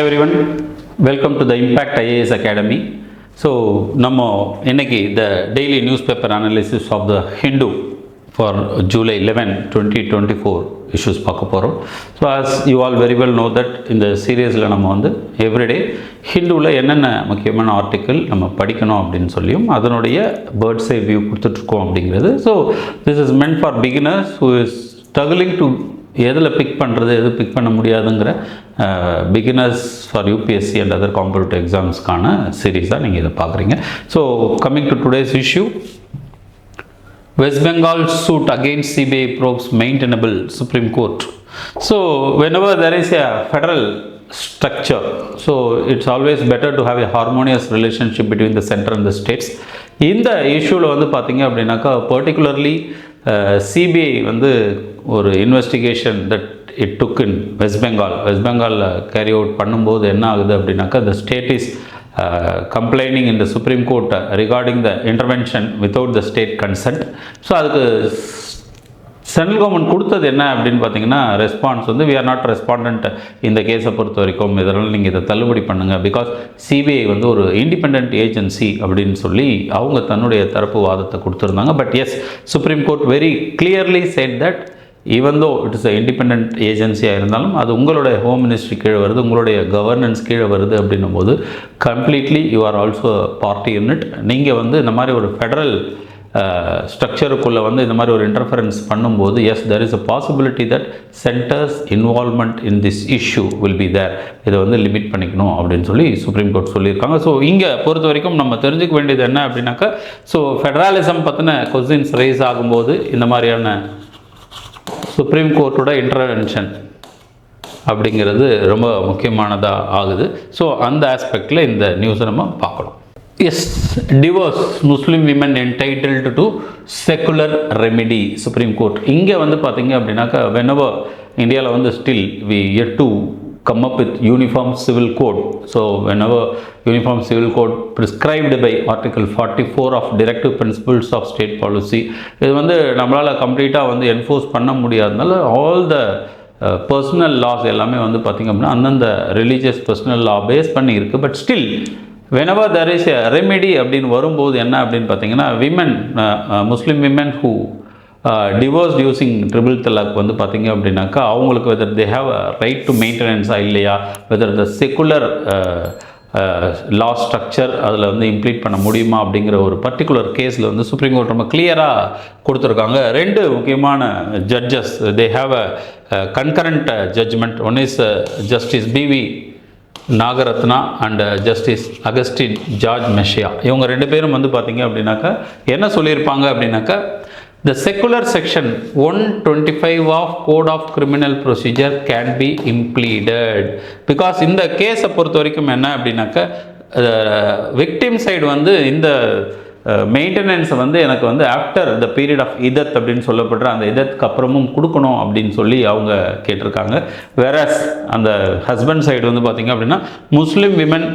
Hi everyone, welcome to the Impact Academy. So, நம்ம இன்னைக்கு the daily newspaper analysis of the Hindu for July 11, 2024 issues பார்க்க போகிறோம். So, as you all very well know that இந்த சீரியஸில் நம்ம வந்து everyday ஹிந்துவில் என்னென்ன முக்கியமான ஆர்டிக்கிள் நம்ம படிக்கணும் அப்படின்னு சொல்லியும் அதனுடைய பேர்ட்ஸ் ஐ வியூ கொடுத்துட்ருக்கோம் அப்படிங்கிறது. So this is meant for beginners who is struggling to எதில் பிக் பண்ணுறது எது பிக் பண்ண முடியாதுங்கிற beginners for UPSC and other competitive எக்ஸாம்ஸ்க்கான சீரீஸாக நீங்கள் இதை பார்க்குறீங்க. So coming to today's issue, West Bengal suit against CBI probes maintainable Supreme Court. So whenever there is a federal structure, so it's always better to have a harmonious relationship between the center and the states. இந்த இஷ்யூவில் வந்து பார்த்தீங்க அப்படின்னாக்கா particularly CBI வந்து ஒரு investigation that it took in West பெங்காலில் carry out பண்ணும்போது என்ன ஆகுது அப்படின்னாக்கா the state is complaining in the Supreme Court regarding the intervention without the state consent. So அதுக்கு சென்ட்ரல் கவர்மெண்ட் கொடுத்தது என்ன அப்படின்னு பார்த்தீங்கன்னா ரெஸ்பான்ஸ் வந்து we are not respondent இந்த கேஸை பொறுத்த வரைக்கும், இதனால் நீங்கள் இதை தள்ளுபடி பண்ணுங்கள் பிகாஸ் சிபிஐ வந்து ஒரு இண்டிபெண்ட் ஏஜென்சி அப்படின்னு சொல்லி அவங்க தன்னுடைய தரப்பு வாதத்தை கொடுத்துருந்தாங்க. But yes, Supreme Court very clearly set that even though it is a independent ஏஜென்சியாக இருந்தாலும் அது உங்களுடைய ஹோம் மினிஸ்ட்ரி கீழே வருது, உங்களுடைய கவர்னன்ஸ் கீழே வருது அப்படின்னும் போது completely you are also party in it. நீங்கள் வந்து இந்த மாதிரி ஒரு ஃபெடரல் ஸ்ட்ரக்சருக்குள்ளே வந்து இந்த மாதிரி ஒரு இன்டர்ஃபரன்ஸ் பண்ணும்போது as there is a possibility that centre's involvement in this issue will be there. இதை வந்து லிமிட் பண்ணிக்கணும் அப்படின்னு சொல்லி சுப்ரீம் கோர்ட் சொல்லியிருக்காங்க. ஸோ இங்கே பொறுத்த வரைக்கும் நம்ம தெரிஞ்சுக்க வேண்டியது என்ன அப்படின்னாக்கா, ஸோ ஃபெடரலிசம் பற்றின கொஸ்டின்ஸ் ரைஸ் ஆகும்போது இந்த மாதிரியான சுப்ரீம் கோர்ட்டோட இன்டர்வென்ஷன் அப்படிங்கிறது ரொம்ப முக்கியமானதாக ஆகுது. ஸோ அந்த ஆஸ்பெக்டில் இந்த நியூஸை நம்ம பார்க்கலாம். Yes, divorce Muslim women entitled to secular remedy supreme court. இங்கே வந்து பார்த்தீங்க அப்படின்னாக்கா whenever இந்தியாவில் வந்து still we yet to come up with uniform civil code. So whenever uniform civil code prescribed by article 44 of directive principles of state policy, இது வந்து நம்மளால் கம்ப்ளீட்டாக வந்து என்ஃபோர்ஸ் பண்ண முடியாதனால ஆல் த பர்சனல் லாஸ் எல்லாமே வந்து பார்த்திங்க அப்படின்னா அந்தந்த ரிலீஜியஸ் பர்சனல் லா பேஸ் பண்ணி இருக்குது. But still whenever there is a remedy அப்படின்னு வரும்போது என்ன அப்படின்னு பார்த்தீங்கன்னா women Muslim women who divorced using triple talaq வந்து பார்த்திங்க அப்படின்னாக்கா அவங்களுக்கு whether they have a right to மெயின்டெனன்ஸா இல்லையா, whether the secular law structure அதில் வந்து இம்ப்ளீட் பண்ண முடியுமா அப்படிங்கிற ஒரு பர்டிகுலர் கேஸில் வந்து சுப்ரீம் கோர்ட் ரொம்ப கிளியராக கொடுத்துருக்காங்க. ரெண்டு முக்கியமான judges they have a concurrent judgment. One is justice BV Nagarathna and justice Augustine George Masih. இவங்க ரெண்டு பேரும் வந்து பார்த்திங்க அப்படின்னாக்கா என்ன சொல்லியிருப்பாங்க அப்படின்னாக்கா, the secular section 125 of code of criminal procedure can be impleaded because இந்த கேஸை பொறுத்த வரைக்கும் என்ன அப்படின்னாக்கா விக்டிம் சைடு வந்து இந்த மெயின்டெனன்ஸை வந்து எனக்கு வந்து ஆஃப்டர் த பீரியட் ஆஃப் இதத் அப்படின்னு சொல்லப்படுற அந்த இதத்துக்கு அப்புறமும் கொடுக்கணும் அப்படின்னு சொல்லி அவங்க கேட்டிருக்காங்க. வேறஸ் அந்த ஹஸ்பண்ட் சைடு வந்து பார்த்திங்க அப்படின்னா Muslim women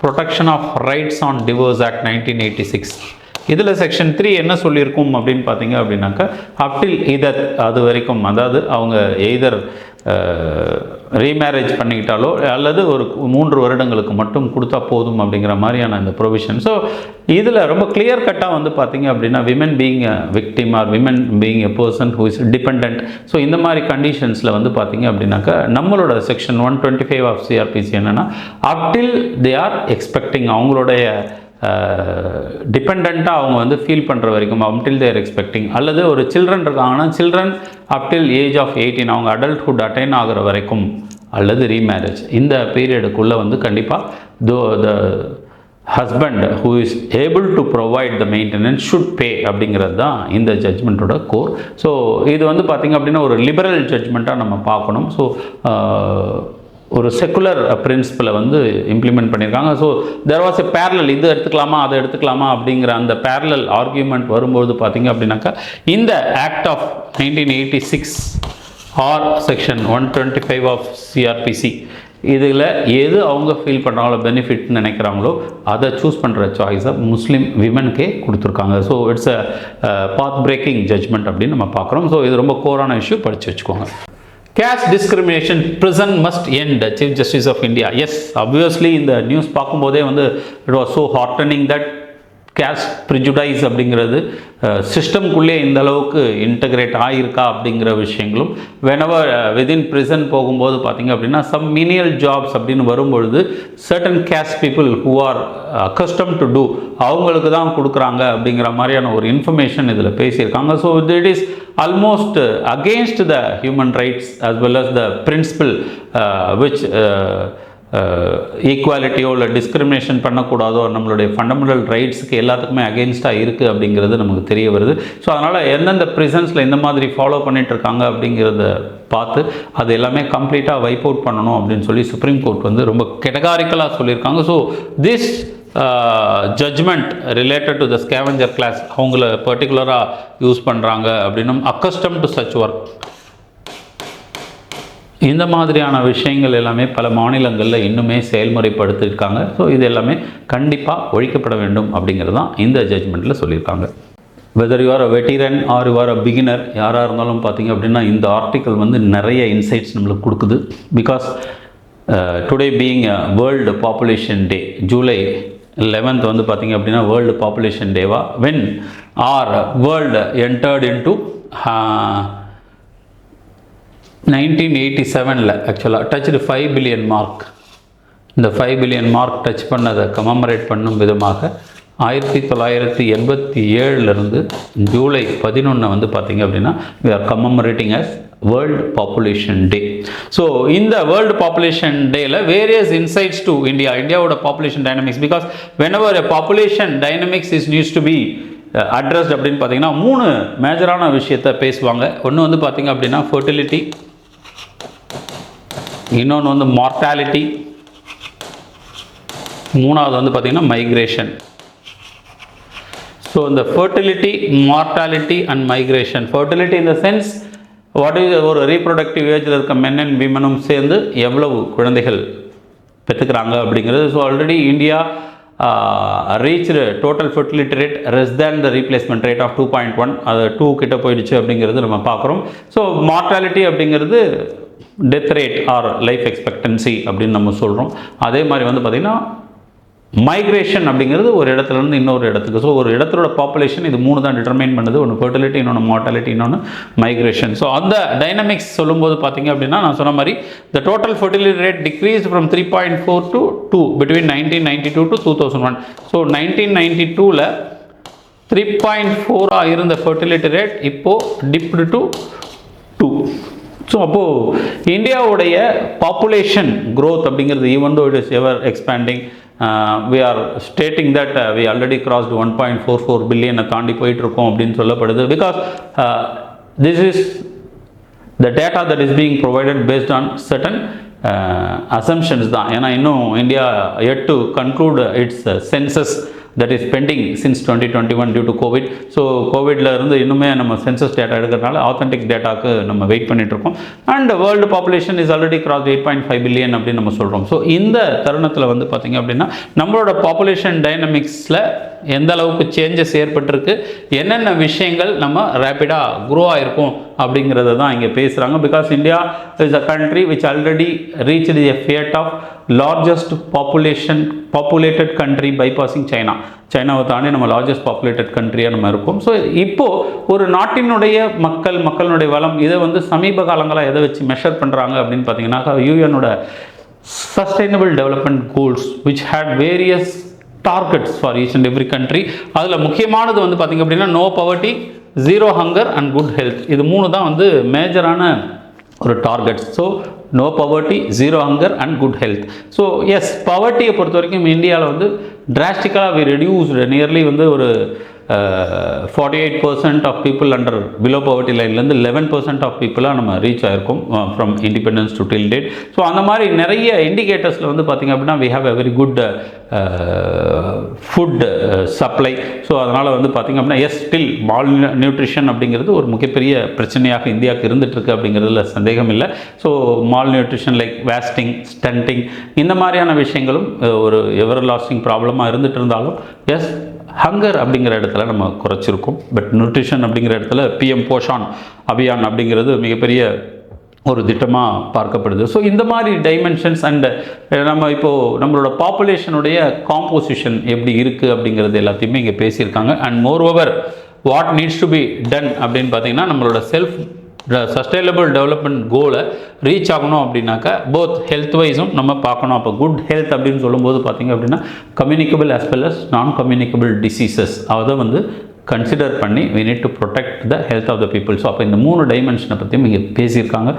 protection of rights on divorce act 1986 இதில் செக்ஷன் 3 என்ன சொல்லியிருக்கும் அப்படின்னு பார்த்தீங்க அப்படின்னாக்கா அப்டில் இதத் அது வரைக்கும், அதாவது அவங்க எய்தர் ரீமேரேஜ் பண்ணிக்கிட்டாலோ அல்லது ஒரு 3 வருடங்களுக்கு மட்டும் கொடுத்தா போதும் அப்படிங்கிற மாதிரியான இந்த ப்ரொவிஷன். ஸோ இதில் ரொம்ப கிளியர் கட்டாக வந்து பார்த்தீங்க அப்படின்னா women being a victim or women being a person who is depend. So இந்த மாதிரி கண்டிஷன்ஸில் வந்து பார்த்தீங்க அப்படின்னாக்கா நம்மளோட செக்ஷன் 125 ஆஃப் சிஆர்பிசி என்னென்னா அப்டில் தே ஆர் எக்ஸ்பெக்டிங், அவங்களுடைய டிபெண்ட்டாக அவங்க வந்து ஃபீல் பண்ணுற வரைக்கும் அப்டில் தேர் எக்ஸ்பெக்டிங், அல்லது ஒரு சில்ட்ரன் இருக்காங்கன்னா சில்ட்ரன் அப்டில் ஏஜ் ஆஃப் 18 அவங்க அடல்ட்ஹுட் அட்டைன் ஆகிற வரைக்கும், அல்லது ரீமேரேஜ் இந்த பீரியடுக்குள்ளே வந்து கண்டிப்பாக த husband who is able to provide the maintenance should பே அப்படிங்கிறது தான் இந்த ஜட்ஜ்மெண்ட்டோட கோர். ஸோ இது வந்து பார்த்திங்க அப்படின்னா ஒரு லிபரல் ஜட்ஜ்மெண்ட்டாக நம்ம பார்க்கணும். ஸோ ஒரு செக்குலர் பிரின்சிபலை வந்து இம்ப்ளிமெண்ட் பண்ணியிருக்காங்க. So there was a parallel, இது எடுத்துக்கலாமா அதை எடுத்துக்கலாமா அப்படிங்கிற அந்த பேரலல் ஆர்கியூமெண்ட் வரும்போது பார்த்திங்க அப்படின்னாக்கா இந்த act of 1986 or section 125 of CrPC இதில் எது அவங்க ஃபீல் பண்ணுறாங்களோ பெனிஃபிட்னு நினைக்கிறாங்களோ அதை சூஸ் பண்ணுற சாய்ஸை முஸ்லீம் விமனுக்கே கொடுத்துருக்காங்க. So it's a path breaking judgment அப்படின்னு நம்ம பார்க்குறோம். ஸோ இது ரொம்ப கோரான இஷ்யூ, படித்து வச்சுக்கோங்க. caste discrimination prison must end, Chief Justice of India. Yes, obviously இந்த நியூஸ் பார்க்கும்போதே வந்து it was so heartening that caste prejudice அப்படிங்கிறது சிஸ்டம்குள்ளே இந்த அளவுக்கு இன்டகிரேட் ஆகியிருக்கா அப்படிங்கிற விஷயங்களும் whenever within prison போகும்போது பார்த்திங்க அப்படின்னா some menial jobs அப்படின்னு வரும்பொழுது certain caste people who are accustomed to do அவங்களுக்கு தான் கொடுக்குறாங்க அப்படிங்கிற மாதிரியான ஒரு இன்ஃபர்மேஷன் இதில் பேசியிருக்காங்க. So it is almost against the human rights as well as the principle which ஈக்குவாலிட்டியோ இல்லை டிஸ்கிரிமினேஷன் பண்ணக்கூடாதோ நம்மளுடைய ஃபண்டமெண்டல் ரைட்ஸுக்கு எல்லாத்துக்குமே அகெயின்ஸ்டாக இருக்குது அப்படிங்கிறது நமக்கு தெரிய வருது. ஸோ அதனால் எந்தெந்த ப்ரிசன்ஸில் இந்த மாதிரி ஃபாலோ பண்ணிகிட்ருக்காங்க அப்படிங்கிறத பார்த்து அது எல்லாமே கம்ப்ளீட்டாக வைப் அவுட் பண்ணணும் அப்படின்னு சொல்லி சுப்ரீம் கோர்ட் வந்து ரொம்ப கெட்டகாரிக்கலாக சொல்லியிருக்காங்க. So this judgment related to the scavenger class அவங்கள பர்டிகுலராக யூஸ் பண்ணுறாங்க அப்படின்னும் அக்கஸ்டம் டு சச் ஒர்க் இந்த மாதிரியான விஷயங்கள் எல்லாமே பல மாநிலங்களில் இன்னுமே செயல்முறைப்படுத்தியிருக்காங்க. ஸோ இது எல்லாமே கண்டிப்பாக ஒழிக்கப்பட வேண்டும் அப்படிங்கிறது தான் இந்த ஜட்ஜ்மெண்ட்டில் சொல்லியிருக்காங்க. Whether you are a வெட்டிரன் are you are a beginner யாராக இருந்தாலும் பார்த்திங்க அப்படின்னா இந்த ஆர்டிக்கல் வந்து நிறைய இன்சைட்ஸ் நம்மளுக்கு கொடுக்குது. Because today being world population day, July 11th வந்து பார்த்திங்க அப்படின்னா வேர்ல்டு பாப்புலேஷன் டேவா when are world entered into 1987 ஆக்சுவலாக டச்டு 5 பில்லியன் மார்க். இந்த 5 பில்லியன் மார்க் டச் பண்ணதை கமமரேட் பண்ணும் விதமாக 1987 ஜூலை 11 வந்து பார்த்திங்க அப்படின்னா we are commemorating as world population day. So இந்த வேர்ல்டு பாப்புலேஷன் டேயில் வேரியஸ் இன்சைட்ஸ் டு இந்தியாவோட population dynamics. Because whenever a population dynamics is needs to be addressed அப்படின்னு பார்த்தீங்கன்னா 3 மேஜரான விஷயத்தை பேசுவாங்க. ஒன்று வந்து பார்த்திங்க அப்படின்னா ஃபர்டிலிட்டி, இன்னொன்று வந்து மார்டாலிட்டி, மூணாவது வந்து பார்த்திங்கன்னா மைக்ரேஷன். ஸோ இந்த fertility, mortality and migration. Fertility in the sense what is ஒரு ரீப்ரொடக்டிவ் ஏஜில் இருக்க மென் அண்ட் விமனும் சேர்ந்து எவ்வளவு குழந்தைகள் பெற்றுக்கிறாங்க அப்படிங்கிறது. So already India reached total fertility rate less than the replacement rate of 2.1, அது 2 கிட்ட போயிடுச்சு அப்படிங்கிறது நம்ம பார்க்குறோம். ஸோ மார்டாலிட்டி அப்படிங்கிறது death rate R life expectancy அப்படின்னு நம்ம சொல்கிறோம். அதே மாதிரி வந்து பார்த்திங்கன்னா மைக்ரேஷன் அப்படிங்கிறது ஒரு இடத்துலேருந்து இன்னொரு இடத்துக்கு. ஸோ ஒரு இடத்தோட பாப்புலேஷன் இது 3 தான் டிட்டர்மைன் பண்ணுது. ஒன்று ஃபர்டிலிட்டி, இன்னொன்று மார்டாலிட்டி, இன்னொன்று மைக்ரேஷன். ஸோ அந்த டைனமிக்ஸ் சொல்லும்போது பார்த்திங்க அப்படின்னா நான் சொன்ன மாதிரி the total fertility rate degrees from 3.4 to 2 between 1992 to 2001. So 1992 3.4 இருந்த ஃபர்டிலிட்டி ரேட் இப்போது டிப்டு டு 2. ஸோ அப்போது இந்தியாவுடைய பாப்புலேஷன் க்ரோத் அப்படிங்கிறது even though it is ever expanding, we are stating that we already crossed 1.44 billion தாண்டி போயிட்டுருக்கோம் அப்படின்னு சொல்லப்படுது. Because this is the data that is being provided based on certain assumptions தான். ஏன்னா இன்னும் India yet to conclude its census that is pending since 2021 due to COVID. So கோவிட்ல இருந்து இன்னுமே நம்ம சென்சஸ் டேட்டா எடுக்கிறதுனால ஆத்தென்டிக் டேட்டாக்கு நம்ம வெயிட் பண்ணிகிட்ருக்கோம். And world population is already cross 8.5 billion அப்படின்னு நம்ம சொல்கிறோம். ஸோ இந்த தருணத்தில் வந்து பார்த்திங்க அப்படின்னா நம்மளோட பாப்புலேஷன் டைனமிக்ஸில் எந்த அளவுக்கு சேஞ்சஸ் ஏற்பட்டிருக்கு, என்னென்ன விஷயங்கள் நம்ம ரேப்பிடாக க்ரோ ஆகிருக்கும் அப்படிங்கிறத தான் இங்கே பேசுகிறாங்க. Because India is a country which already reach the feat of largest populated country bypassing சைனாவை தாண்டி நம்ம லார்ஜஸ்ட் பாப்புலேட்டட் கண்ட்ரியாக நம்ம இருக்கோம். ஸோ இப்போது ஒரு நாட்டினுடைய மக்களுடைய வளம் இதை வந்து சமீப காலங்களாக எதை வச்சு மெஷர் பண்ணுறாங்க அப்படின்னு பார்த்தீங்கன்னா யூஎனோட sustainable development goals which had various targets for each and every country. அதில் முக்கியமானது வந்து பார்த்திங்க அப்படின்னா no poverty, zero hunger and good health. இது 3 தான் வந்து மேஜரான ஒரு targets. So no poverty, zero hunger and good health. So yes, பவர்ட்டியை பொறுத்த வரைக்கும் இந்தியாவில் வந்து டிராஸ்டிக்கலாக வி ரெடியூஸ்டு நியர்லி வந்து ஒரு 48% of people under below poverty லைன்லேருந்து 11% ஆஃப் பீப்புளாக நம்ம ரீச் ஆகிருக்கோம் from independence to till date. So அந்த மாதிரி நிறைய இண்டிகேட்டர்ஸில் வந்து பார்த்திங்க அப்படின்னா we have a very good food supply. So அதனால் வந்து பார்த்திங்க அப்படின்னா எஸ் ஸ்டில் மால் நியூட்ரிஷன் அப்படிங்கிறது ஒரு மிகப்பெரிய பிரச்சனையாக இந்தியாவுக்கு இருந்துகிட்ருக்கு அப்படிங்கிறதுல சந்தேகம் இல்லை. So mall nutrition like wasting, stunting இந்த மாதிரியான விஷயங்களும் ஒரு எவர் லாஸ்டிங் ப்ராப்ளமாக இருந்துகிட்டு இருந்தாலும் எஸ் ஹங்கர் அப்படிங்கிற இடத்துல நம்ம குறைச்சிருக்கோம். பட் நியூட்ரிஷன் அப்படிங்கிற இடத்துல பிஎம் போஷான் அபியான் அப்படிங்கிறது மிகப்பெரிய ஒரு திட்டமாக பார்க்கப்படுது. ஸோ இந்த மாதிரி டைமென்ஷன்ஸ் அண்ட் நம்ம இப்போது நம்மளோட பாப்புலேஷனுடைய காம்போசிஷன் எப்படி இருக்குது அப்படிங்கிறது எல்லாத்தையுமே இங்கே பேசியிருக்காங்க. And more over what needs to be done அப்படின்னு பார்த்தீங்கன்னா நம்மளோட செல்ஃப் சஸ்டைனபிள் டெவலப்மெண்ட் கோலை ரீச் ஆகணும் அப்படின்னாக்கா போத் ஹெல்த் வைஸும் நம்ம பார்க்கணும். அப்போ குட் ஹெல்த் அப்படின்னு சொல்லும்போது பார்த்திங்க அப்படின்னா கம்யூனிகபிள் as well as நான் கம்யூனிகபிள் டிசீசஸ் அதை வந்து கன்சிடர் பண்ணி we need to protect the health of the people. So அப்போ இந்த 3 டைமென்ஷனை பற்றியும் இங்கே பேசியிருக்காங்க.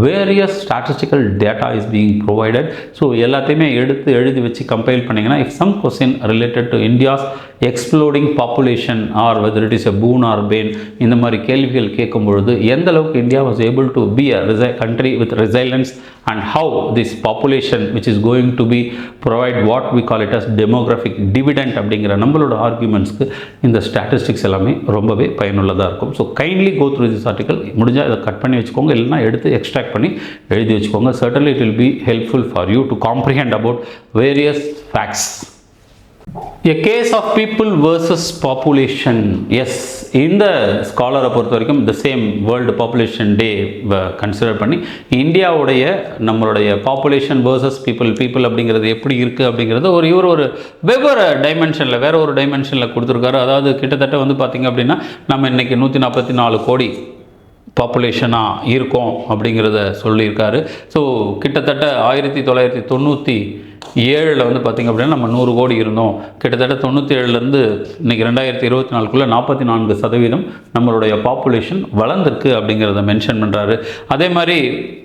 Various statistical data is being provided. So எல்லாத்தையுமே எடுத்து எழுதி வச்சு கம்பைல் பண்ணிங்கன்னா if some question related to India's exploding population or whether it is a boon or bane இந்த மாதிரி கேள்விகள் கேட்கும் பொழுது எந்த அளவுக்கு India was able to be a country with resilience and how this population which is going to be provide what we call it as demographic dividend அப்படிங்கிற நம்மளோட ஆர்குமெண்ட்ஸ்க்கு இந்த ஸ்டாட்டிஸ்டிக்ஸ் எல்லாமே ரொம்பவே பயனுள்ளதாக இருக்கும். So kindly go through this article. முடிஞ்சால் இதை cut பண்ணி வச்சுக்கோங்க, இல்லைனா எடுத்து எக்ஸ்ட்ராக்ட் பண்ணி எழுதி வச்சுக்கோங்க. certainly it will be helpful for you to comprehend about various facts. A case of people versus population. Yes, இந்த ஸ்காலரை பொறுத்த வரைக்கும் the same world population day consider பண்ணி இந்தியாவுடைய நம்மளுடைய பாப்புலேஷன் versus people அப்படிங்கிறது எப்படி இருக்குது அப்படிங்கிறது ஒரு வெவ்வேறு டைமென்ஷனில் வேறு ஒரு டைமென்ஷனில் கொடுத்துருக்காரு. அதாவது கிட்டத்தட்ட வந்து பார்த்திங்க அப்படின்னா நம்ம இன்றைக்கி 144 கோடி பாப்புலேஷனாக இருக்கும் அப்படிங்கிறத சொல்லியிருக்காரு. ஸோ கிட்டத்தட்ட 1997 வந்து பார்த்திங்க அப்படின்னா நம்ம 100 கோடி இருந்தோம். கிட்டத்தட்ட 97லேருந்து இன்றைக்கி 2024 44% நம்மளுடைய பாப்புலேஷன் வளர்ந்துருக்கு அப்படிங்கிறத மென்ஷன் பண்ணுறாரு. அதே மாதிரி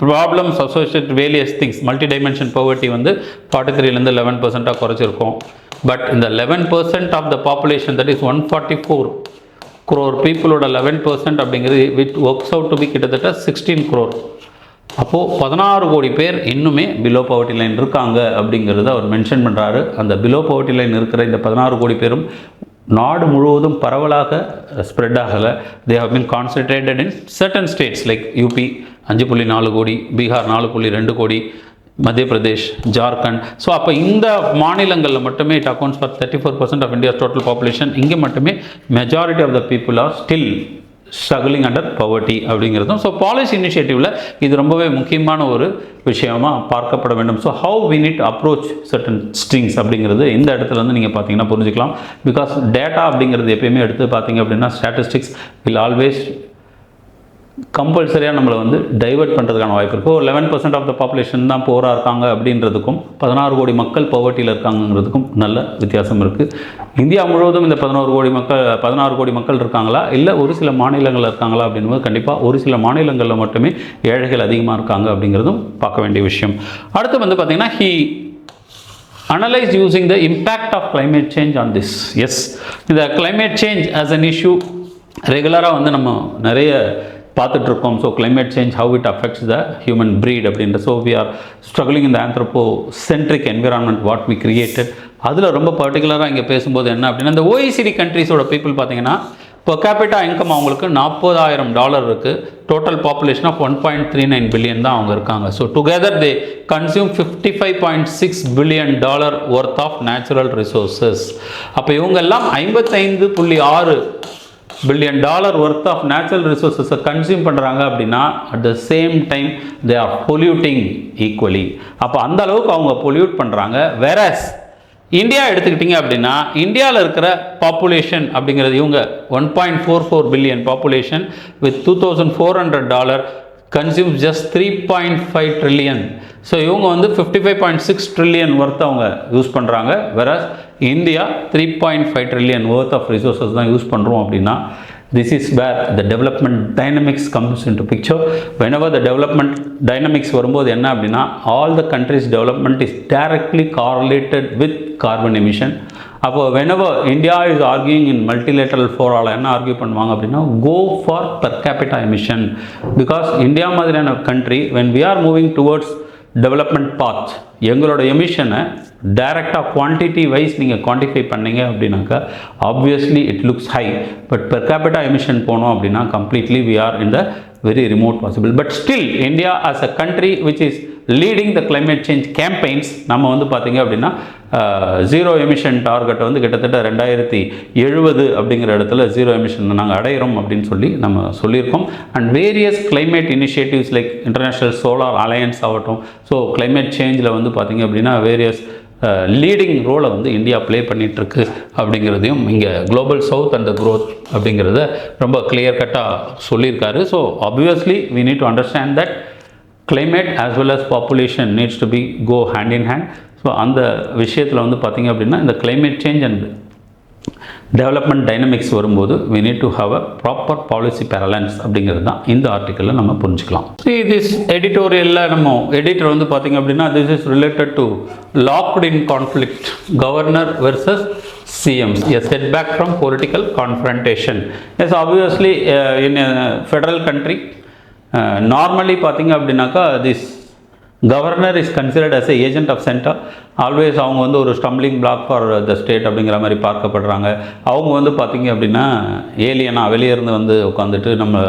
problems associate various things multi dimension poverty வந்து 43லேருந்து 11% குறைச்சிருக்கோம். பட் இந்த 11% of the population that is 144 crore பீப்புளோட 11% அப்படிங்கிறது with works out to be கிட்டத்தட்ட 16 crore. அப்போது 16 கோடி பேர் இன்னுமே பிலோ பவர்ட்டி லைன் இருக்காங்க அப்படிங்கிறத அவர் மென்ஷன் பண்ணுறாரு. அந்த பிலோ பவர்ட்டி லைன் இருக்கிற இந்த 16 கோடி பேரும் நாடு முழுவதும் பரவலாக ஸ்ப்ரெட் ஆகலை. They have been concentrated in certain states like UP 5.4 கோடி, பீகார் 4.2 கோடி, மத்திய பிரதேஷ், ஜார்க்கண்ட். ஸோ அப்போ இந்த மாநிலங்களில் மட்டுமே it accounts for 34% of India's total population. இங்கே மட்டுமே majority of the people are still struggling under poverty அப்படிங்கிறதும். ஸோ பாலிசி இனிஷியேட்டிவில் இது ரொம்பவே முக்கியமான ஒரு விஷயமாக பார்க்கப்பட வேண்டும். So how we need approach certain strings அப்படிங்கிறது இந்த இடத்துல வந்து நீங்கள் பார்த்தீங்கன்னா புரிஞ்சுக்கலாம். பிகாஸ் டேட்டா அப்படிங்கிறது எப்பயுமே எடுத்து பார்த்தீங்க அப்படின்னா ஸ்டாட்டிஸ்டிக்ஸ் வில் ஆல்வேஸ் கம்பல்சரியாக நம்மளை வந்து டைவர்ட் பண்ணுறதுக்கான வாய்ப்பு இருக்குது. 11% ஆஃப் த பாப்புலேஷன் தான் போராக இருக்காங்க அப்படின்றதுக்கும் 16 கோடி மக்கள் பவர்ட்டியில் இருக்காங்கிறதுக்கும் நல்ல வித்தியாசம் இருக்குது. இந்தியா முழுவதும் இந்த 16 கோடி மக்கள் இருக்காங்களா, இல்லை ஒரு சில மாநிலங்களில் இருக்காங்களா அப்படின்போது கண்டிப்பாக ஒரு சில மாநிலங்களில் மட்டுமே ஏழைகள் அதிகமாக இருக்காங்க அப்படிங்கிறதும் பார்க்க வேண்டிய விஷயம். அடுத்து வந்து பார்த்திங்கன்னா analyze using the impact of climate change on this. Yes, the climate change as an issue ரெகுலராக வந்து நம்ம நிறைய பார்த்துட்ருக்கோம். So climate change how it affects the human breed அப்படின்ற. So we are struggling in the anthropocentric environment what we created. அதில் ரொம்ப பர்டிகுலராக இங்கே பேசும்போது என்ன அப்படின்னா இந்த OECD கண்ட்ரிஸோட பீப்புள் பார்த்தீங்கன்னா per capita இன்கம் அவங்களுக்கு $40,000 இருக்குது. டோட்டல் பாப்புலேஷன் ஆஃப் 1.39 பில்லியன் தான் அவங்க இருக்காங்க. So together they consume $55.6 billion worth of natural resources. அப்போ இவங்கெல்லாம் 55.6 பில்லியன் ஒர்த் ஆஃப் நேச்சுரல் ரிசோர்ஸஸை கன்சியூம் பண்ணுறாங்க அப்படின்னா at the same time they are polluting equally. அப்போ அந்த அளவுக்கு அவங்க பொல்யூட் பண்ணுறாங்க. வேறஸ் இந்தியா எடுத்துக்கிட்டிங்க அப்படின்னா இந்தியாவில் இருக்கிற பாப்புலேஷன் அப்படிங்கிறது இவங்க 1.44 billion population with $2,400 consume just 3.5 trillion. So இவங்க வந்து 55.6 ட்ரில்லியன் ஒர்த் அவங்க யூஸ் பண்ணுறாங்க. Whereas India 3.5 trillion worth of resources தான் யூஸ் பண்ணுறோம் அப்படின்னா this is where the development dynamics comes into picture. Whenever the development dynamics வரும்போது என்ன அப்படின்னா all the countries development is directly correlated with carbon emission. அப்போ whenever India is arguing in multilateral forum என்ன argue பண்ணுவாங்க அப்படின்னா go for per capita emission, because India மாதிரியான country when we are moving towards development path எங்களோட எமிஷனை டைரெக்டாக quantity wise நீங்கள் quantify பண்ணிங்க அப்படின்னாக்கா obviously it looks high. But per capita emission போனோம் அப்படின்னா completely we are in the very remote possible. But still India as a country which is leading the climate change campaigns. நம்ம வந்து பார்த்திங்க அப்படின்னா zero emission டார்கெட்டை வந்து கிட்டத்தட்ட 2070 அப்படிங்கிற இடத்துல ஜீரோ எமிஷன் நாங்கள் அடையிறோம் அப்படின்னு சொல்லி நம்ம சொல்லியிருக்கோம். And various climate initiatives like international solar alliance ஆகட்டும். ஸோ climate சேஞ்சில் வந்து பார்த்திங்க அப்படின்னா வேரியஸ் லீடிங் ரோலை வந்து இந்தியா ப்ளே பண்ணிகிட்ருக்கு அப்படிங்கிறதையும் இங்கே global south and the growth அப்படிங்கிறத ரொம்ப கிளியர் கட்டாக சொல்லியிருக்காரு. So obviously we need to understand that climate as well as population needs to be go hand in hand. So அந்த விஷயத்தில் வந்து பார்த்திங்க அப்படின்னா இந்த climate change and development dynamics வரும்போது we need to have a proper policy balance அப்படிங்கிறது தான் இந்த ஆர்டிக்கலில் நம்ம புரிஞ்சுக்கலாம். திஸ் எடிட்டோரியலில் நம்ம எடிட்டர் வந்து பார்த்திங்க அப்படின்னா this is related to locked in conflict governor versus CMs, a setback from political confrontation. Yes, obviously in a federal country normally பார்த்திங்க அப்படின்னாக்கா this governor is considered as a agent of centre. Always அவங்க வந்து ஒரு stumbling block for the state அப்படிங்கிற மாதிரி பார்க்கப்படுறாங்க. அவங்க வந்து பார்த்திங்க அப்படின்னா ஏலியனாக வெளியே இருந்து வந்து உட்காந்துட்டு நம்ம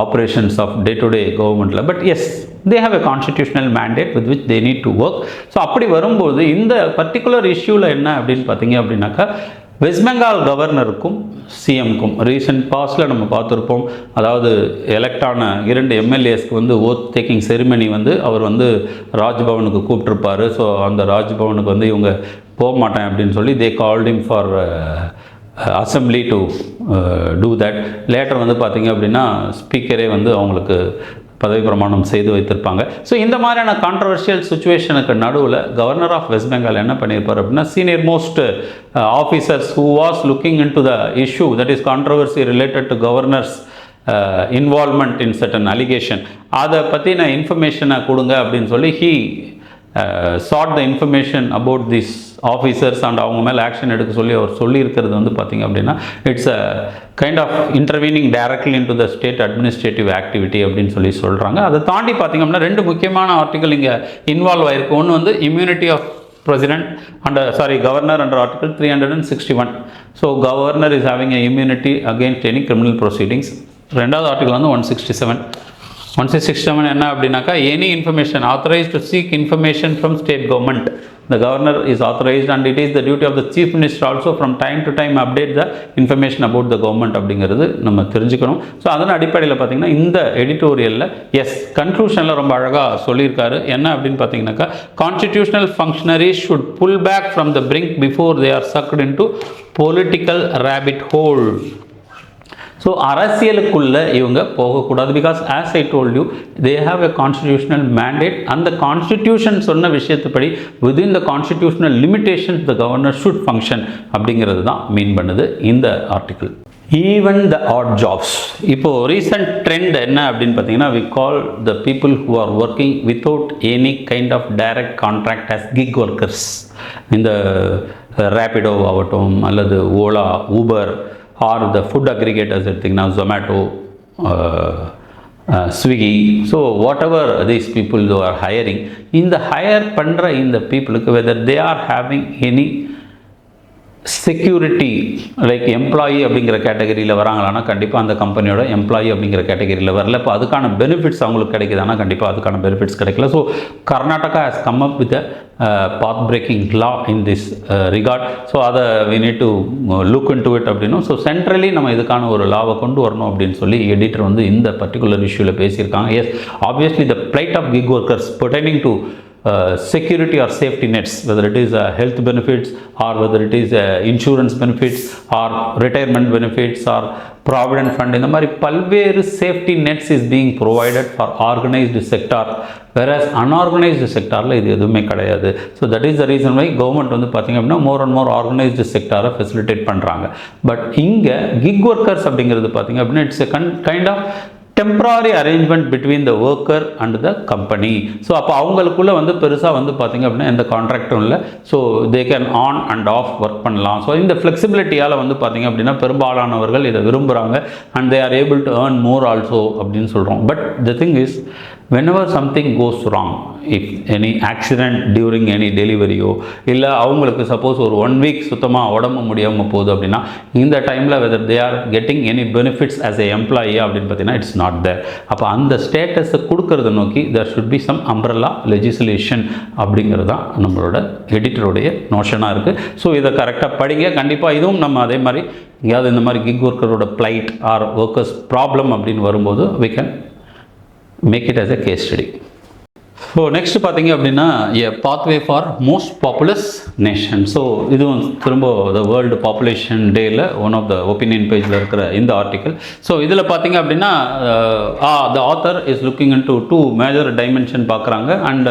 operations of day to day கவர்மெண்ட்டில். But yes they have a constitutional mandate with which they need to work. So அப்படி வரும்போது இந்த பர்டிகுலர் இஷ்யூவில் என்ன அப்படின்னு பார்த்தீங்க அப்படின்னாக்கா வெஸ்ட் பெங்கால் கவர்னருக்கும் சிஎம்க்கும் ரீசெண்ட் பாஸ்டில் நம்ம பார்த்துருப்போம். அதாவது எலெக்டான 2 எம்எல்ஏஸ்க்கு வந்து ஓத் டேக்கிங் செரிமனி வந்து அவர் வந்து ராஜ்பவனுக்கு கூப்பிட்ருப்பார். ஸோ அந்த ராஜ்பவனுக்கு வந்து இவங்க போக மாட்டேன் அப்படின்னு சொல்லி தே called him for assembly to do that. Later வந்து பார்த்திங்க அப்படின்னா ஸ்பீக்கரே வந்து அவங்களுக்கு பதவி பிரமாணம் செய்து வைத்திருப்பாங்க. ஸோ இந்த மாதிரியான கான்ட்ரவர்ஷியல் சுச்சுவேஷனுக்கு நடுவில் கவர்னர் ஆஃப் வெஸ்ட் பெங்கால் என்ன பண்ணியிருப்பார் அப்படின்னா senior most officers who was looking in to the issue that is controversy related to governors involvement in certain allegation, அதை பற்றின இன்ஃபர்மேஷனை கொடுங்க அப்படின்னு சொல்லி he sought the information about these officers and அவங்க மேலே ஆக்ஷன் எடுக்க சொல்லி அவர் சொல்லியிருக்கிறது வந்து பார்த்திங்க அப்படின்னா it's a kind of intervening directly into the state administrative activity அப்படின்னு சொல்லி சொல்கிறாங்க. அதை தாண்டி பார்த்திங்க அப்படின்னா 2 முக்கியமான ஆர்டிக்கல் இங்கே இன்வால்வ் ஆகிருக்கு. ஒன்று வந்து immunity of president under governor under article 361. So governor is having a immunity against any criminal proceedings. 2வது ஆர்டிகல் வந்து 167 என்ன அப்படின்னாக்கா any information authorised to seek information from state government. The governor is authorized and it is the duty of the chief minister also from time to time update the information about the government அப்படிங்கிறது நம்ம தெரிஞ்சுக்கணும். So அதன் அடிப்படையில் பார்த்திங்கன்னா இந்த எடிட்டோரியலில் S கன்க்ளூஷனில் ரொம்ப அழகாக சொல்லியிருக்காரு. என்ன அப்படின்னு பார்த்தீங்கன்னாக்கா constitutional functionaries should pull back from the brink before they are sucked in to political rabbit hole. So அரசியலுக்குள்ளே இவங்க போகக்கூடாது. Because as I told you they have a constitutional mandate. அந்த கான்ஸ்டிடியூஷன் சொன்ன விஷயத்துப்படி within the constitutional limitations the governor should function அப்படிங்கிறது தான் mean பண்ணுது இந்த ஆர்டிக்கிள். Even the odd jobs. இப்போது ரீசன்ட் ட்ரெண்ட் என்ன அப்படின்னு பார்த்தீங்கன்னா we call the people who are working without any kind of direct contract as gig workers. இந்த ரேபிடோ ஆகட்டும் அல்லது Ola, Uber or the food aggregators எடுத்திங்கன்னா Zomato, Swiggy. So whatever these people who are hiring, இந்த higher பண்ணுற இந்த பீப்புளுக்கு whether they are having any security like employee அப்படிங்கிற கேட்டகரியில் வராங்களான்னா கண்டிப்பாக அந்த கம்பெனியோட எம்ப்ளாயி அப்படிங்கிற கேட்டகரியில் வரல. இப்போ அதுக்கான பெனிஃபிட்ஸ் அவங்களுக்கு கிடைக்குதானா கண்டிப்பாக அதுக்கான பெனிஃபிட்ஸ் கிடைக்கல. So Karnataka has come up with path breaking law in this regard. So அதை we need to look in to it அப்படின்னும். ஸோ சென்ட்ரலி நம்ம இதுக்கான ஒரு லாவை கொண்டு வரணும் அப்படின்னு சொல்லி எடிட்டர் வந்து இந்த பர்டிகுலர் இஷ்யூவில் பேசியிருக்காங்க. As obviously the plight of gig workers pertaining to security or safety nets, whether it is health benefits or whether it is insurance benefits or retirement benefits or provident fund, இந்த மாதிரி பல்வேறு safety nets is being provided for organised sector. Versus unorganised செக்டாரில் இது எதுவுமே கிடையாது. So that is the reason why government வந்து பார்த்திங்க அப்படின்னா மோர் அண்ட் மோர் ஆர்கனைஸ்டு செக்டாரை ஃபெசிலிட்டேட் பண்ணுறாங்க. பட் இங்கே கிக் ஒர்க்கர்ஸ் அப்படிங்கிறது பார்த்திங்க அப்படின்னா it's a kind of temporary arrangement between the worker and the company. So அப்போ அவங்களுக்குள்ளே வந்து பெருசாக வந்து பார்த்திங்க அப்படின்னா எந்த கான்ட்ராக்டும் இல்லை. So they can on and off work பண்ணலாம். ஸோ இந்த ஃப்ளெக்சிபிலிட்டியால் வந்து பார்த்திங்க அப்படின்னா பெரும்பாலானவர்கள் இதை விரும்புகிறாங்க and they are able to earn more also அப்படின்னு சொல்கிறோம். But the thing is whenever something goes wrong, if any accident during any டெலிவரியோ இல்லை அவங்களுக்கு சப்போஸ் ஒரு 1 வீக் சுத்தமாக உடம்பு முடியாமல் போகுது அப்படின்னா இந்த டைமில் whether they are getting any benefits as a employee அப்படின்னு பார்த்தீங்கன்னா இட்ஸ் நாட் தேர். அப்போ அந்த ஸ்டேட்டஸை கொடுக்கறத நோக்கி there should be some umbrella legislation அப்படிங்கிறது தான் நம்மளோட எடிட்டருடைய நோஷனாக இருக்குது. ஸோ இதை கரெக்டாக படிங்க. கண்டிப்பாக இதுவும் நம்ம அதே மாதிரி எங்கேயாவது இந்த மாதிரி கிக் ஒர்க்கரோட ப்ளைட் ஆர் ஒர்க்கர்ஸ் ப்ராப்ளம் அப்படின்னு வரும்போது we can make it as a case study. So next பார்த்தீங்க அப்படின்னா a pathway for most populous nation. So இதுவும் திரும்ப த வேர்ல்டு பாப்புலேஷன் டேயில் ஒன் ஆஃப் த ஒப்பீனியன் பேஜில் இருக்கிற இந்த ஆர்டிக்கல். ஸோ இதில் பார்த்தீங்க அப்படின்னா the author is looking in to 2 major dimension பார்க்குறாங்க. அண்ட்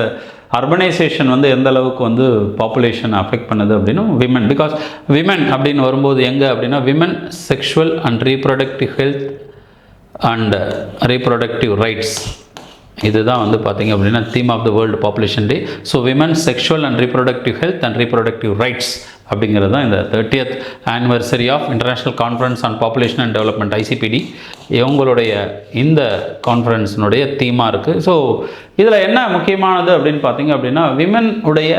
அர்பனைசேஷன் வந்து எந்த அளவுக்கு வந்து பாப்புலேஷன் அஃபெக்ட் பண்ணுது அப்படின்னா விமன், பிகாஸ் விமன் அப்படின்னு வரும்போது எங்கே அப்படின்னா women sexual and reproductive health and reproductive rights, இதுதான் வந்து பார்த்திங்க அப்படின்னா theme of the world population day. So women sexual and reproductive health and reproductive rights அப்படிங்கிறது தான் இந்த 30th anniversary of international conference on population and development ICPD இவங்களுடைய இந்த கான்ஃபரன்ஸினுடைய தீமாக இருக்குது. ஸோ இதில் என்ன முக்கியமானது அப்படின்னு பார்த்திங்க அப்படின்னா விமன் உடைய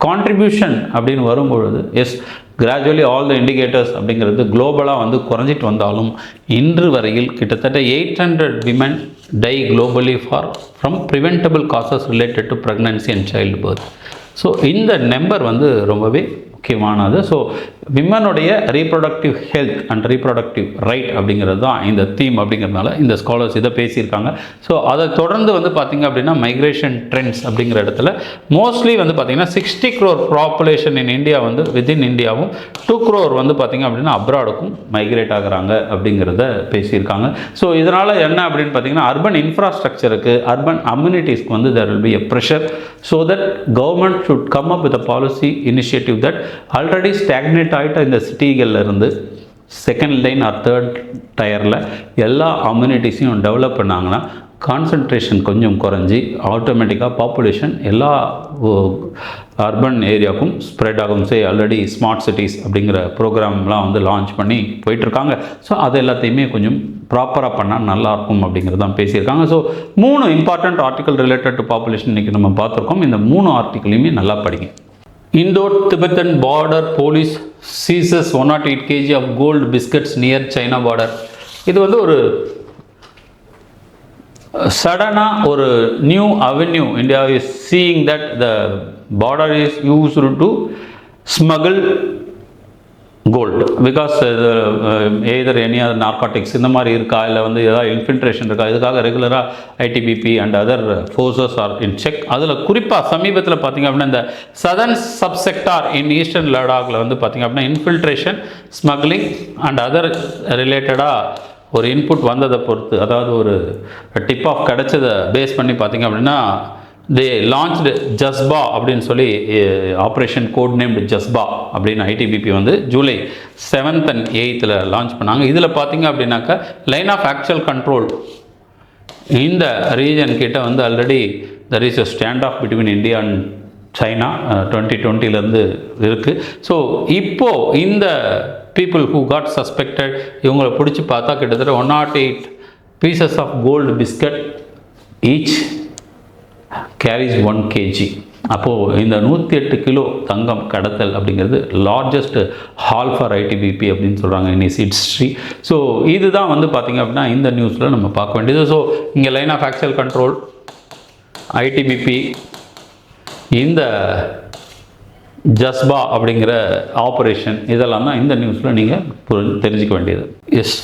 கான்ட்ரிபியூஷன் அப்படின்னு வரும்பொழுது yes gradually all the indicators அப்படிங்கிறது குளோபலாக வந்து குறைஞ்சிட்டு வந்தாலும் இன்று வரையில் கிட்டத்தட்ட 800 women die globally from preventable causes related to pregnancy and child birth. So இந்த நம்பர் வந்து ரொம்பவே முக்கியமானது. ஸோ விமனுடைய reproductive health and reproductive right அப்படிங்கிறது தான் இந்த தீம் அப்படிங்கிறதுனால இந்த ஸ்காலர்ஸ் இதை பேசியிருக்காங்க. ஸோ அதை தொடர்ந்து வந்து பார்த்திங்க அப்படின்னா மைக்ரேஷன் ட்ரெண்ட்ஸ் அப்படிங்கிற இடத்துல மோஸ்ட்லி வந்து பார்த்திங்கன்னா 60 crore பாப்புலேஷன் இன் இந்தியா வந்து வித்தின் இந்தியாவும் 2 crore வந்து பார்த்திங்க அப்படின்னா அப்ராடுக்கும் மைக்ரேட் ஆகுறாங்க அப்படிங்கிறத பேசியிருக்காங்க. ஸோ இதனால் என்ன அப்படின்னு பார்த்திங்கன்னா அர்பன் இன்ஃப்ராஸ்ட்ரக்சருக்கு அர்பன் அம்யூனிட்டிஸ்க்கு வந்து there will be a pressure so that government should come up with a policy initiative that already stagnate ஆகிட்ட இந்த சிட்டிகளில் இருந்து செகண்ட் லைன் ஆர் தேர்ட் டயரில் எல்லா அம்யூனிட்டிஸையும் டெவலப் பண்ணாங்கன்னா கான்சன்ட்ரேஷன் கொஞ்சம் குறைஞ்சி ஆட்டோமேட்டிக்காக பாப்புலேஷன் எல்லா அர்பன் ஏரியாவுக்கும் ஸ்ப்ரெட் ஆகும். சே ஆல்ரெடி ஸ்மார்ட் சிட்டிஸ் அப்படிங்கிற ப்ரோக்ராம்லாம் வந்து லான்ச் பண்ணி போயிட்டுருக்காங்க. ஸோ அது எல்லாத்தையுமே கொஞ்சம் ப்ராப்பராக பண்ணால் நல்லாயிருக்கும் அப்படிங்கிறது தான் பேசியிருக்காங்க. So 3 important article related to population இன்றைக்கி நம்ம பார்த்துருக்கோம். இந்த 3 ஆர்டிக்கலையுமே நல்லா படிங்க. Indo-Tibetan border police seizes 108 kg of gold biscuits near China border. இது வந்து ஒரு சடனாக ஒரு new avenue India is seeing that the border is used to smuggle gold because either any other narcotics இந்த மாதிரி இருக்கா இல்லை வந்து ஏதாவது இன்ஃபில்ட்ரேஷன் இருக்கா, இதுக்காக ரெகுலராக ITBP and other forces are in check. அதில் குறிப்பாக சமீபத்தில் பார்த்திங்க அப்படின்னா இந்த சதர்ன் சப்செக்டார் இன் ஈஸ்டர்ன் லடாக்ல வந்து பார்த்திங்க அப்படின்னா இன்ஃபில்ட்ரேஷன் ஸ்மக்லிங் அண்ட் அதர் ரிலேட்டடாக ஒரு இன்புட் வந்ததை பொறுத்து, அதாவது ஒரு டிப் ஆஃப் கிடச்சதை பேஸ் பண்ணி பார்த்திங்க அப்படின்னா தே லான்ச்டு ஜஸ்பா அப்படின்னு சொல்லி ஆப்ரேஷன் கோட் நேம்டு ஜஸ்பா அப்படின்னு ITBP வந்து July 7th and 8th launch பண்ணாங்க. இதில் பார்த்தீங்க அப்படின்னாக்கா லைன் ஆஃப் ஆக்சுவல் கண்ட்ரோல் இந்த ரீஜன் கிட்ட வந்து already there is a stand off between India and China 2020 இருக்குது. ஸோ இப்போது இந்த பீப்புள் ஹூ காட் சஸ்பெக்டட் இவங்களை பிடிச்சி பார்த்தா கிட்டத்தட்ட 108 pieces of gold biscuit each carries 1 kg. அப்போது இந்த 108 கிலோ தங்கம் கடத்தல் அப்படிங்கிறது லார்ஜஸ்ட் ஹால் ஃபார் ITBP அப்படின்னு சொல்கிறாங்க இன் இஸ் ஹிஸ்ட்ரி. ஸோ இதுதான் வந்து பார்த்திங்க அப்படின்னா இந்த நியூஸில் நம்ம பார்க்க வேண்டியது. ஸோ இங்கே line of actual control ITBP இந்த ஜஸ்பா அப்படிங்கிற ஆப்ரேஷன் இதெல்லாம் தான் இந்த நியூஸில் நீங்கள் தெரிஞ்சுக்க வேண்டியது. எஸ்,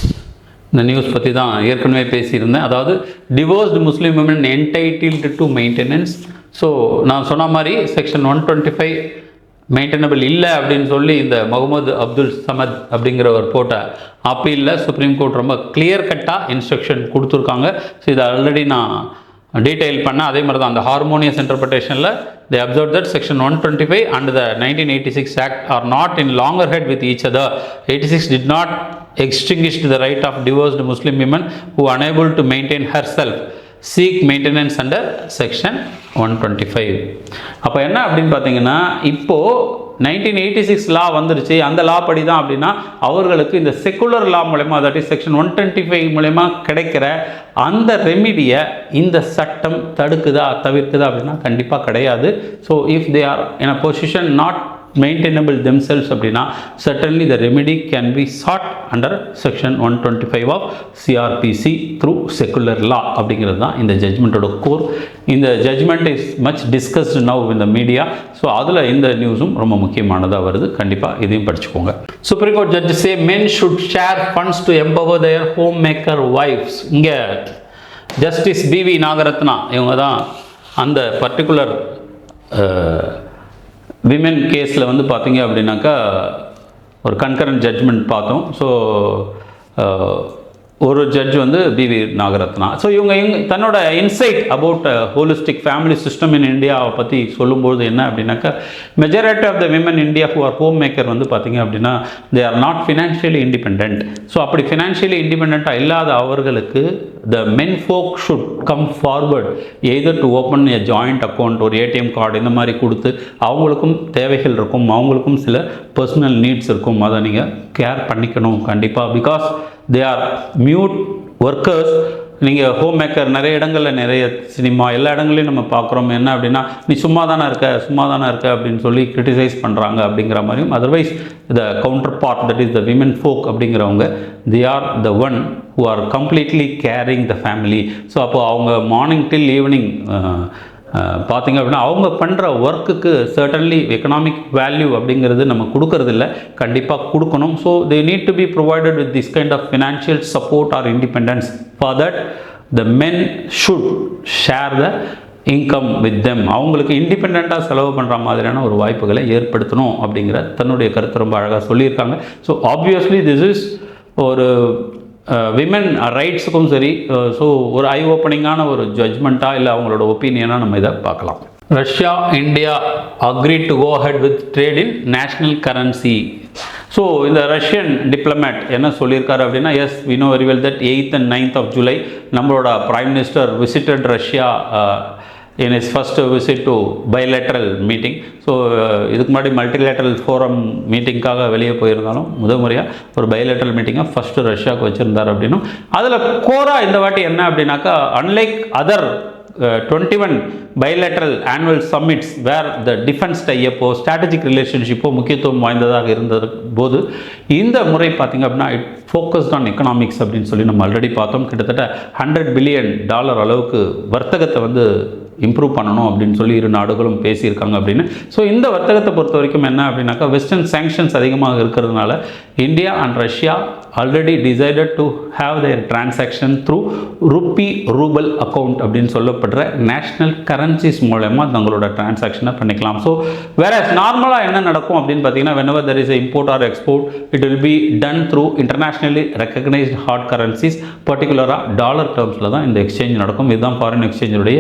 இந்த நியூஸ் பற்றி தான் ஏற்கனவே பேசியிருந்தேன். அதாவது divorced Muslim women entitled to maintenance. So நான் சொன்ன மாதிரி செக்ஷன் 125 மெயின்டெனபிள் இல்லை அப்படின்னு சொல்லி இந்த முகமது அப்துல் சமத் அப்படிங்கிறவர் போட்ட அப்பீலில் சுப்ரீம் கோர்ட் ரொம்ப கிளியர் கட்டாக இன்ஸ்ட்ரக்ஷன் கொடுத்துருக்காங்க. ஸோ இதை ஆல்ரெடி நான் டீட்டெயில் பண்ண அதே மாதிரி தான் அந்த harmonious இன்டர்பிரேஷனில் they observed that section 125 and the 1986 act are not in loggerhead with each other. 86 did not extinguish the right of divorced Muslim women who are unable to maintain herself seek maintenance under section 125. அப்போ என்ன அப்படின்னு பார்த்தீங்கன்னா இப்போது 1986 லா வந்துருச்சு. அந்த லா படி தான் அப்படின்னா அவர்களுக்கு இந்த செக்குலர் லா மூலமா, தட் இஸ் செக்ஷன் 125 மூலமா கிடைக்கிற அந்த ரெமிடியை இந்த சட்டம் தவிர்க்குதா அப்படின்னா கண்டிப்பாக கிடையாது. So if they are in a position not maintainable themselves அப்படின்னா certainly the remedy can be sought under section 125 of CRPC through secular law அப்படிங்கிறது தான் இந்த ஜட்ஜ்மெண்ட்டோட கோர். இந்த judgment is much discussed now in the media. So அதில் இந்த நியூஸும் ரொம்ப முக்கியமானதாக வருது. கண்டிப்பாக இதையும் படிச்சுக்கோங்க. Supreme court judge say men should share funds to empower their homemaker wives. இங்கே ஜஸ்டிஸ் பிவி நாகரத்னா இவங்க தான் அந்த பர்டிகுலர் விமென் கேஸில் வந்து பார்த்தீங்க அப்படின்னாக்கா ஒரு கன்கரண்ட் ஜட்ஜ்மெண்ட் பார்த்தோம். ஸோ ஒரு ஜட்ஜ் வந்து பிவி நாகரத்னா. ஸோ இவங்க தன்னோட insight about holistic family system in இந்தியாவை பற்றி சொல்லும்போது என்ன அப்படின்னாக்கா majority of the women India who are home maker வந்து பார்த்திங்க அப்படின்னா they are not financially independent. So அப்படி ஃபினான்ஷியலி இண்டிபெண்ட்டாக இல்லாத அவர்களுக்கு the men folk should come forward either to open a joint account, ஒரு ஏடிஎம் கார்டு இந்த மாதிரி கொடுத்து அவங்களுக்கும் தேவைகள் இருக்கும், அவங்களுக்கும் சில பர்சனல் நீட்ஸ் இருக்கும், அதை நீங்கள் கேர் பண்ணிக்கணும் கண்டிப்பாக. Because they are mute workers. நீங்கள் ஹோம் மேக்கர் நிறைய இடங்களில், நிறைய சினிமா எல்லா இடங்களையும் நம்ம பார்க்குறோம். என்ன அப்படின்னா நீ சும்மா தானே இருக்க அப்படின்னு சொல்லி கிரிட்டிசைஸ் பண்ணுறாங்க அப்படிங்கிற மாதிரியும். Otherwise the counter part that is the women folk அப்படிங்கிறவங்க they are the one who are completely carrying the family. So அப்போது அவங்க மார்னிங் டில் ஈவினிங் பார்த்திங்க அப்படின்னா அவங்க பண்ணுற ஒர்க்குக்கு சர்டன்லி எக்கனாமிக் வேல்யூ அப்படிங்கிறது நம்ம கொடுக்கறதில்ல, கண்டிப்பாக கொடுக்கணும். So they need to be provided with this kind of financial support or independence. For that the men should share the income with them. அவங்களுக்கு இண்டிபெண்ட்டாக செலவு பண்ணுற மாதிரியான ஒரு வாய்ப்புகளை ஏற்படுத்தணும் அப்படிங்கிற தன்னுடைய கருத்து ரொம்ப அழகாக சொல்லியிருக்காங்க. ஸோ ஆப்வியஸ்லி திஸ் இஸ் ஒரு விமன் ரைட்ஸுக்கும் சரி. ஸோ ஒரு ஐ ஓப்பனிங்கான ஒரு ஜட்ஜ்மெண்ட்டாக இல்லை அவங்களோட ஒப்பீனியனாக நம்ம இதை பார்க்கலாம். Russia India agreed to go ahead with trade in national currency. So இந்த ரஷ்யன் டிப்ளமேட் என்ன சொல்லியிருக்காரு அப்படின்னா, yes we know very well that 8th and 9th of July நம்மளோட prime minister visited Russia in his first visit to bilateral meeting. So இதுக்கு முன்னாடி multilateral forum மீட்டிங்காக வெளியே போயிருந்தாலும் முதல் முறையாக ஒரு பைலேட்ரல் மீட்டிங்கை ஃபஸ்ட்டு ரஷ்யாவுக்கு வச்சுருந்தார் அப்படின்னும். அதில் கோராக இந்த வாட்டி என்ன அப்படின்னாக்கா, unlike other 21 bilateral annual summits where the defense tie-up strategic relationship முக்கியத்துவம் வாய்ந்ததாக இருந்தது போது இந்த முறை பார்த்திங்க அப்படின்னா இட் ஃபோக்கஸ்ட் ஆன் எக்கனாமிக்ஸ் அப்படின்னு சொல்லி நம்ம ஆல்ரெடி பார்த்தோம். கிட்டத்தட்ட $100 billion அளவுக்கு வர்த்தகத்தை வந்து இம்ப்ரூவ் பண்ணணும் அப்படின்னு சொல்லி இரு நாடுகளும் பேசியிருக்காங்க அப்படின்னு. ஸோ இந்த வர்த்தகத்தை பொறுத்த வரைக்கும் என்ன அப்படின்னாக்கா, வெஸ்டர்ன் சாங்ஷன்ஸ் அதிகமாக இருக்கிறதுனால India and Russia already decided to have their transaction through rouble account அப்படின்னு சொல்லப்படுற நேஷ்னல் கரன்சிஸ் மூலமாக தங்களோட டிரான்சாக்ஷனை பண்ணிக்கலாம். ஸோ வேற நார்மலாக என்ன நடக்கும் அப்படின்னு பார்த்தீங்கன்னா, whenever there is a import or export, it will be done through internationally recognized hard currencies, பர்டிகுலராக டாலர் டேர்ம்ஸில் தான் இந்த எக்ஸ்சேஞ்ச் நடக்கும். இதுதான் ஃபாரின் எக்ஸ்சேஞ்சுடைய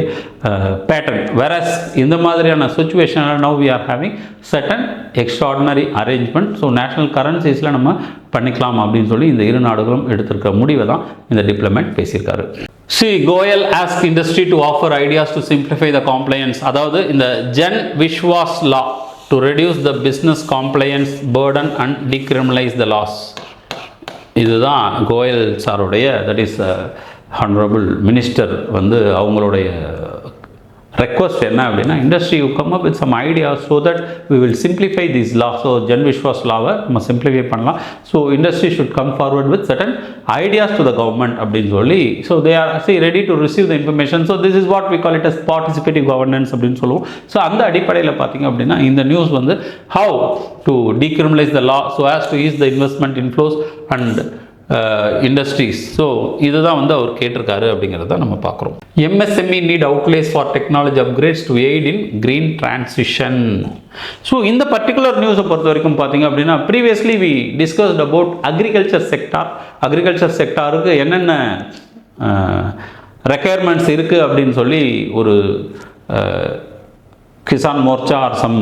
பேட்டர்ன். வேறஸ் இந்த மாதிரியான சுச்சுவேஷனில் now we are having certain extraordinary arrangement. So national கரன்சிஸில் நம்ம பண்ணிக்கலாம் அப்படின்னு சொல்லி இந்த இரு நாடுகளும் எடுத்திருக்க முடிவை தான் இந்த டிப்ளமேட் பேசியிருக்காரு. Goyal asked industry to offer ideas to simplify the compliance. அதாவது இந்த ஜன் விஸ்வாஸ் லா to reduce the business compliance burden and decriminalize the loss. இதுதான் கோயல் சாருடைய, தட் இஸ் ஹானரபிள் மினிஸ்டர் வந்து அவங்களுடைய ரெக்வஸ்ட் என்ன அப்படின்னா, industry you come up with some ideas so that we will simplify this law. So Jan Vishwas லாவை நம்ம சிம்பிளிஃபை பண்ணலாம். So industry should come forward with certain ideas to the government அப்படின்னு சொல்லி. So they are ready to receive the information. So this is what we call it as participative governance அப்படின்னு சொல்லுவோம். So அந்த அடிப்படையில் பார்த்திங்க அப்படின்னா இந்த நியூஸ் வந்து how to decriminalize the law so as to ease the investment inflows and industries. So இதுதான் வந்து அவர் கேட்டிருக்காரு அப்படிங்கிறத நம்ம பார்க்குறோம். MSME need outlays for technology upgrades to aid in green transition. So இந்த பர்டிகுலர் நியூஸை பொறுத்த வரைக்கும் பார்த்தீங்க அப்படின்னா, previously we discussed about agriculture sector. Agriculture செக்டாருக்கு என்னென்ன ரெக்குயர்மெண்ட்ஸ் இருக்குது அப்படின்னு சொல்லி ஒரு Kisan Morcha or some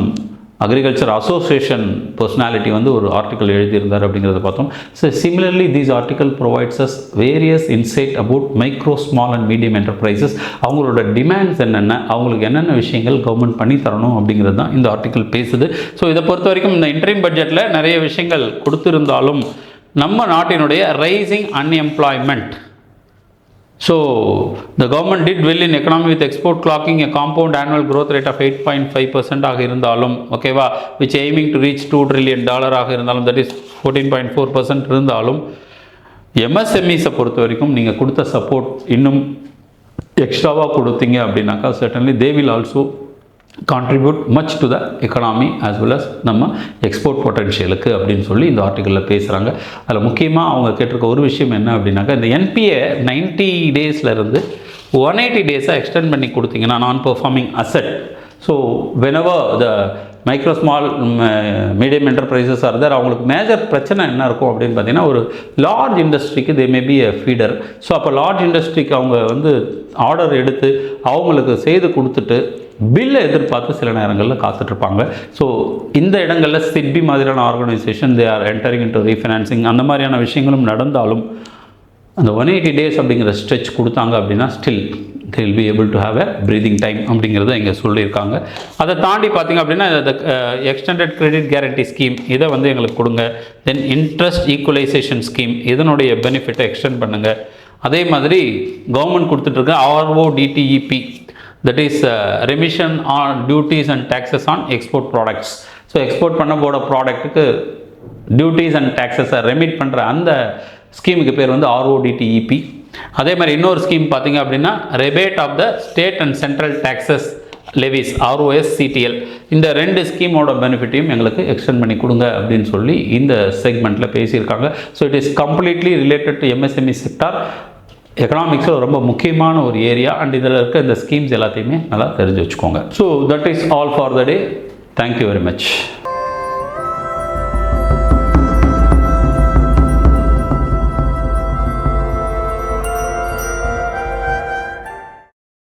agriculture association personality வந்து ஒரு ஆர்டிக்கல் எழுதியிருந்தார் அப்படிங்கிறத பார்த்தோம். So similarly these article provides as various insight about micro small and medium enterprises. அவங்களோட டிமாண்ட்ஸ் என்னென்ன, அவங்களுக்கு என்னென்ன விஷயங்கள் கவர்மெண்ட் பண்ணி தரணும் அப்படிங்கிறது தான் இந்த ஆர்டிக்கல் பேசுது. ஸோ இதை பொறுத்த வரைக்கும் இந்த இன்டரிம் பட்ஜெட்டில் நிறைய விஷயங்கள் கொடுத்துருந்தாலும் நம்ம நாட்டினுடைய rising unemployment. So, the government did well in economy with export clocking a compound annual growth rate of 8.5% ஆக இருந்தாலும், ஓகேவா, which aiming to reach $2 trillion ஆக இருந்தாலும், that is 14.4% இருந்தாலும், MSMEஸை பொறுத்த வரைக்கும் நீங்கள் கொடுத்த சப்போர்ட் இன்னும் எக்ஸ்ட்ராவாக கொடுத்தீங்க அப்படின்னாக்கா certainly they will also contribute much to the economy as well as நம்ம எக்ஸ்போர்ட் பொட்டன்ஷியலுக்கு அப்படின்னு சொல்லி இந்த ஆர்டிக்கலில் பேசுகிறாங்க. அதில் முக்கியமாக அவங்க கேட்டிருக்க ஒரு விஷயம் என்ன அப்படின்னாக்கா, இந்த NPA 90 டேஸ்லேருந்து 180 டேஸாக எக்ஸ்டெண்ட் பண்ணி கொடுத்தீங்கன்னா non performing asset. So whenever the micro small medium enterprises are there, அவங்களுக்கு மேஜர் பிரச்சனை என்ன இருக்கும் அப்படின்னு பார்த்தீங்கன்னா, ஒரு லார்ஜ் இண்டஸ்ட்ரிக்கு they may be a feeder. So அப்போ லார்ஜ் இண்டஸ்ட்ரிக்கு அவங்க வந்து ஆர்டர் எடுத்து அவங்களுக்கு செய்து கொடுத்துட்டு பில்லை எதிர்பார்த்து சில நேரங்களில் காத்துட்ருப்பாங்க. ஸோ இந்த இடங்களில் சிட்பி மாதிரியான organisation they are entering into refinancing அந்த மாதிரியான விஷயங்களும் நடந்தாலும் அந்த 180 டேஸ் அப்படிங்கிற ஸ்ட்ரெச் கொடுத்தாங்க அப்படின்னா still they will be able to have a breathing time அப்படிங்கிறத இங்கே சொல்லியிருக்காங்க. அதை தாண்டி பார்த்திங்க அப்படின்னா எக்ஸ்டெண்டட் கிரெடிட் கேரண்டி ஸ்கீம் இதை வந்து எங்களுக்கு கொடுங்க. தென் இன்ட்ரெஸ்ட் ஈக்குவலைசேஷன் ஸ்கீம் இதனுடைய பெனிஃபிட்டை எக்ஸ்டெண்ட் பண்ணுங்கள். அதே மாதிரி government கொடுத்துட்ருக்க RODTEP, that is remission on duties and taxes on export products. So export பண்ண போட ப்ராடக்ட்டுக்கு டியூட்டிஸ் அண்ட் டேக்ஸஸை ரெமிட் பண்ணுற அந்த ஸ்கீமுக்கு பேர் வந்து RODTEP. அதே மாதிரி இன்னொரு ஸ்கீம் பார்த்தீங்க அப்படின்னா rebate of the state and central taxes levies ROSCTL. இந்த ரெண்டு ஸ்கீமோட பெனிஃபிட்டையும் எங்களுக்கு எக்ஸ்டெண்ட் பண்ணி கொடுங்க அப்படின்னு சொல்லி இந்த செக்மெண்ட்டில் பேசியிருக்காங்க. So it is completely related to MSME sector. எக்கனாமிக்ஸில் ரொம்ப முக்கியமான ஒரு ஏரியா அண்ட் இதில் இருக்க இந்த ஸ்கீம்ஸ் எல்லாத்தையுமே நல்லா தெரிஞ்சு வச்சுக்கோங்க. So that is all for the day. Thank you very much.